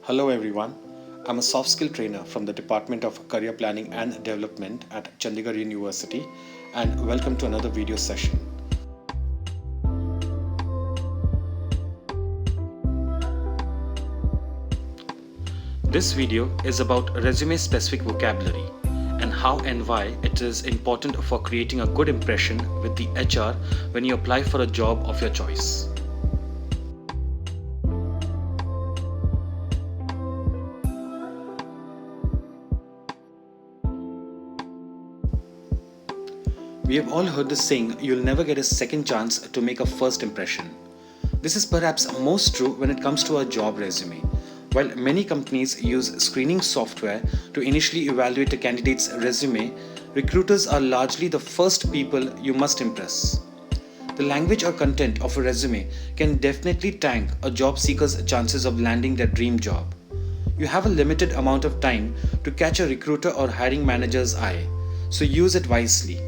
Hello everyone, I'm a soft skill trainer from the Department of Career Planning and Development at Chandigarh University and welcome to another video session. This video is about resume specific vocabulary and how and why it is important for creating a good impression with the HR when you apply for a job of your choice. We have all heard the saying, you'll never get a second chance to make a first impression. This is perhaps most true when it comes to a job resume. While many companies use screening software to initially evaluate a candidate's resume, recruiters are largely the first people you must impress. The language or content of a resume can definitely tank a job seeker's chances of landing their dream job. You have a limited amount of time to catch a recruiter or hiring manager's eye, so use it wisely.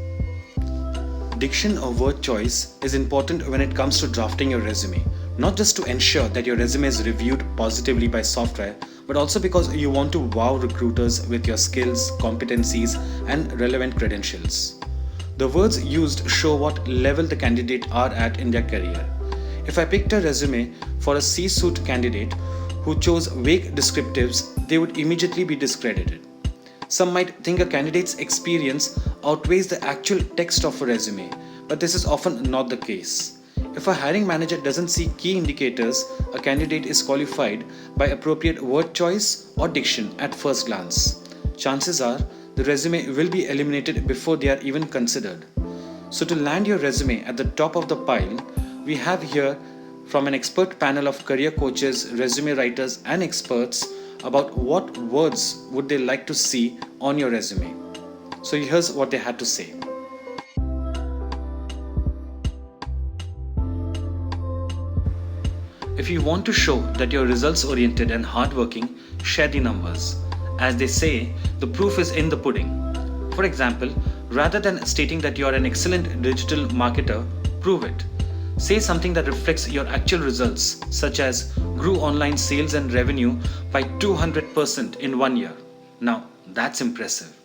Diction or word choice is important when it comes to drafting your resume, not just to ensure that your resume is reviewed positively by software, but also because you want to wow recruiters with your skills, competencies, and relevant credentials. The words used show what level the candidate are at in their career. If I picked a resume for a C-suite candidate who chose vague descriptives, they would immediately be discredited. Some might think a candidate's experience outweighs the actual text of a resume, but this is often not the case. If a hiring manager doesn't see key indicators, a candidate is qualified by appropriate word choice or diction at first glance. Chances are the resume will be eliminated before they are even considered. So to land your resume at the top of the pile, we have here from an expert panel of career coaches, resume writers, and experts about what words would they like to see on your resume. So here's what they had to say. If you want to show that you're results oriented and hardworking, share the numbers. As they say, the proof is in the pudding. For example, rather than stating that you are an excellent digital marketer, prove it. Say something that reflects your actual results, such as grew online sales and revenue by 200% in 1 year. Now, that's impressive.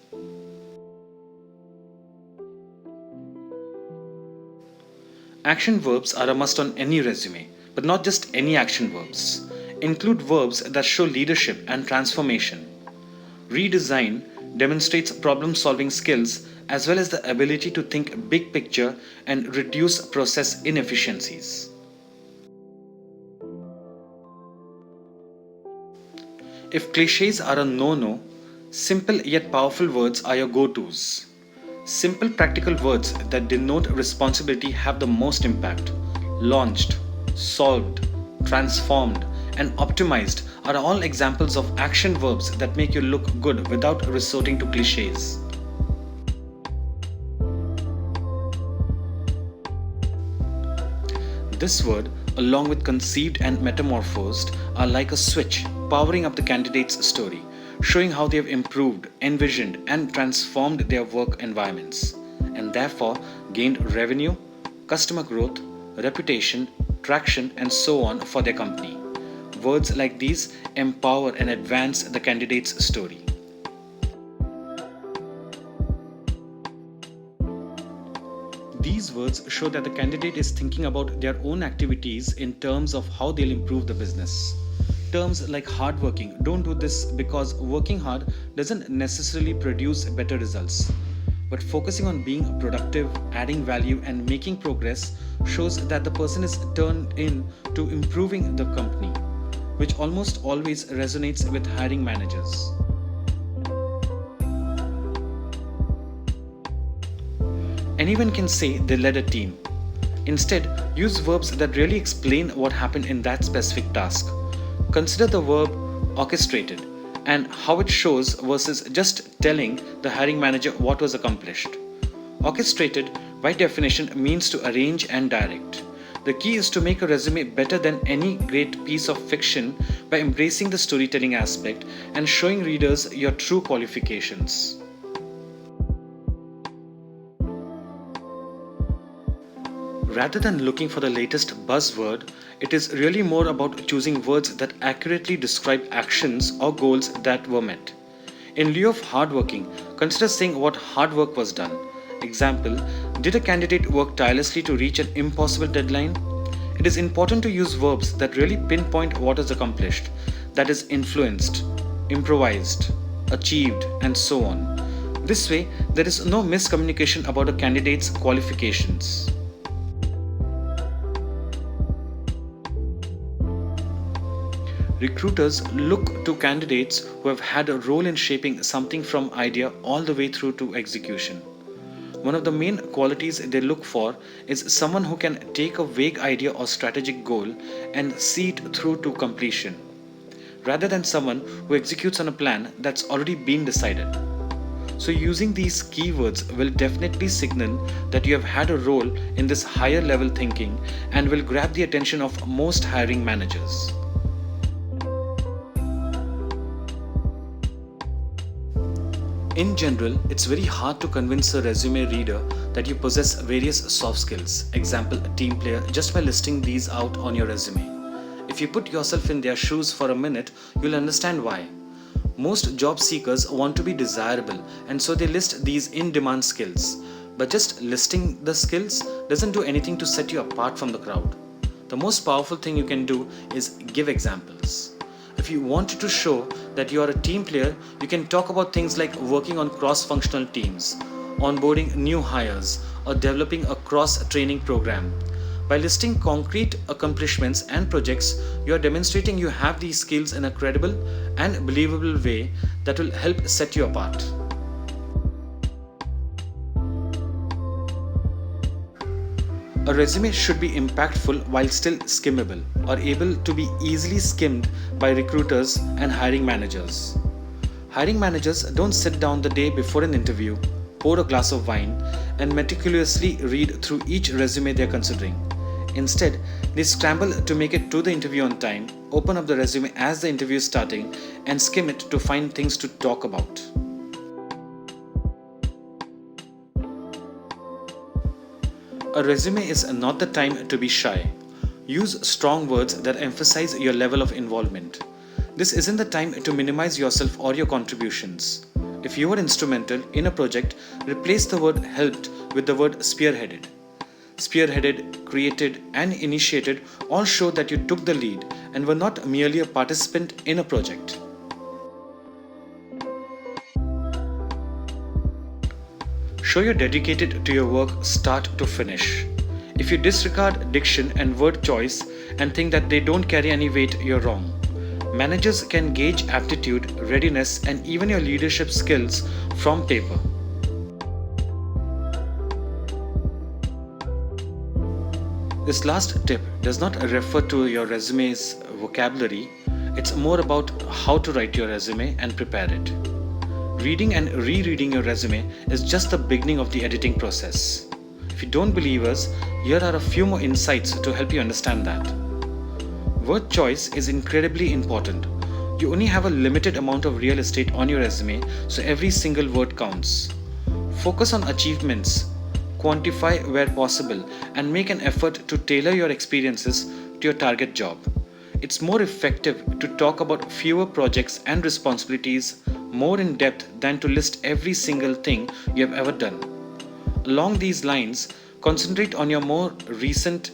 Action verbs are a must on any resume, but not just any action verbs. Include verbs that show leadership and transformation. Redesign demonstrates problem-solving skills as well as the ability to think big picture and reduce process inefficiencies. If clichés are a no-no, simple yet powerful words are your go-tos. Simple practical words that denote responsibility have the most impact. Launched, solved, transformed, and optimized are all examples of action verbs that make you look good without resorting to clichés. This word, along with conceived and metamorphosed, are like a switch powering up the candidate's story, showing how they have improved, envisioned, and transformed their work environments, and therefore gained revenue, customer growth, reputation, traction, and so on for their company. Words like these empower and advance the candidate's story. These words show that the candidate is thinking about their own activities in terms of how they'll improve the business. Terms like hardworking don't do this because working hard doesn't necessarily produce better results. But focusing on being productive, adding value, and making progress shows that the person is turned in to improving the company, which almost always resonates with hiring managers. Anyone can say they led a team. Instead, use verbs that really explain what happened in that specific task. Consider the verb orchestrated and how it shows versus just telling the hiring manager what was accomplished. Orchestrated, by definition, means to arrange and direct. The key is to make a resume better than any great piece of fiction by embracing the storytelling aspect and showing readers your true qualifications. Rather than looking for the latest buzzword, it is really more about choosing words that accurately describe actions or goals that were met. In lieu of hardworking, consider saying what hard work was done. Example, did a candidate work tirelessly to reach an impossible deadline? It is important to use verbs that really pinpoint what is accomplished, that is, influenced, improvised, achieved, and so on. This way, there is no miscommunication about a candidate's qualifications. Recruiters look to candidates who have had a role in shaping something from idea all the way through to execution. One of the main qualities they look for is someone who can take a vague idea or strategic goal and see it through to completion, rather than someone who executes on a plan that's already been decided. So, using these keywords will definitely signal that you have had a role in this higher level thinking and will grab the attention of most hiring managers. In general, it's very hard to convince a resume reader that you possess various soft skills, example, a team player, just by listing these out on your resume. If you put yourself in their shoes for a minute, you'll understand why. Most job seekers want to be desirable, and so they list these in-demand skills. But just listing the skills doesn't do anything to set you apart from the crowd. The most powerful thing you can do is give examples. If you wanted to show that you are a team player, you can talk about things like working on cross-functional teams, onboarding new hires, or developing a cross-training program. By listing concrete accomplishments and projects, you are demonstrating you have these skills in a credible and believable way that will help set you apart. A resume should be impactful while still skimmable, or able to be easily skimmed by recruiters and hiring managers. Hiring managers don't sit down the day before an interview, pour a glass of wine, and meticulously read through each resume they are considering. Instead, they scramble to make it to the interview on time, open up the resume as the interview is starting, and skim it to find things to talk about. A resume is not the time to be shy. Use strong words that emphasize your level of involvement. This isn't the time to minimize yourself or your contributions. If you were instrumental in a project, replace the word helped with the word spearheaded. Spearheaded, created, and initiated all show that you took the lead and were not merely a participant in a project. Show you're dedicated to your work start to finish. If you disregard diction and word choice and think that they don't carry any weight, you're wrong. Managers can gauge aptitude, readiness, and even your leadership skills from paper. This last tip does not refer to your resume's vocabulary, it's more about how to write your resume and prepare it. Reading and rereading your resume is just the beginning of the editing process. If you don't believe us, here are a few more insights to help you understand that. Word choice is incredibly important. You only have a limited amount of real estate on your resume, so every single word counts. Focus on achievements, quantify where possible, and make an effort to tailor your experiences to your target job. It's more effective to talk about fewer projects and responsibilities more in depth than to list every single thing you have ever done. Along these lines, concentrate on your more recent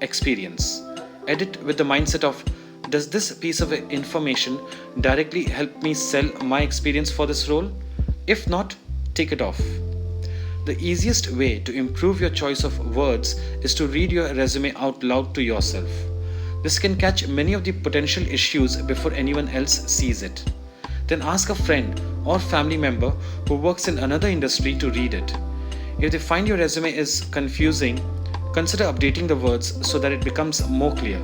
experience. Edit with the mindset of, does this piece of information directly help me sell my experience for this role? If not, take it off. The easiest way to improve your choice of words is to read your resume out loud to yourself. This can catch many of the potential issues before anyone else sees it. Then ask a friend or family member who works in another industry to read it. If they find your resume is confusing, consider updating the words so that it becomes more clear.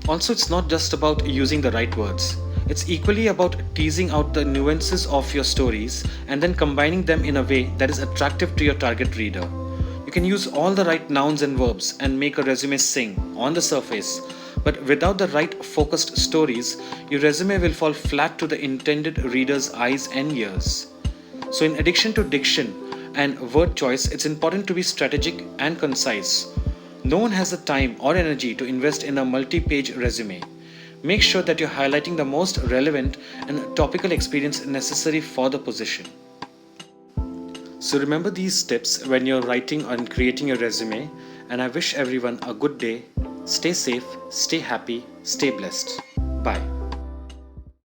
Also, it's not just about using the right words. It's equally about teasing out the nuances of your stories and then combining them in a way that is attractive to your target reader. You can use all the right nouns and verbs and make a resume sing on the surface, but without the right focused stories, your resume will fall flat to the intended reader's eyes and ears. So in addition to diction, and word choice, it's important to be strategic and concise. No one has the time or energy to invest in a multi-page resume. Make sure that you're highlighting the most relevant and topical experience necessary for the position. So remember these tips when you're writing and creating your resume, and I wish everyone a good day. Stay safe, stay happy, stay blessed. Bye.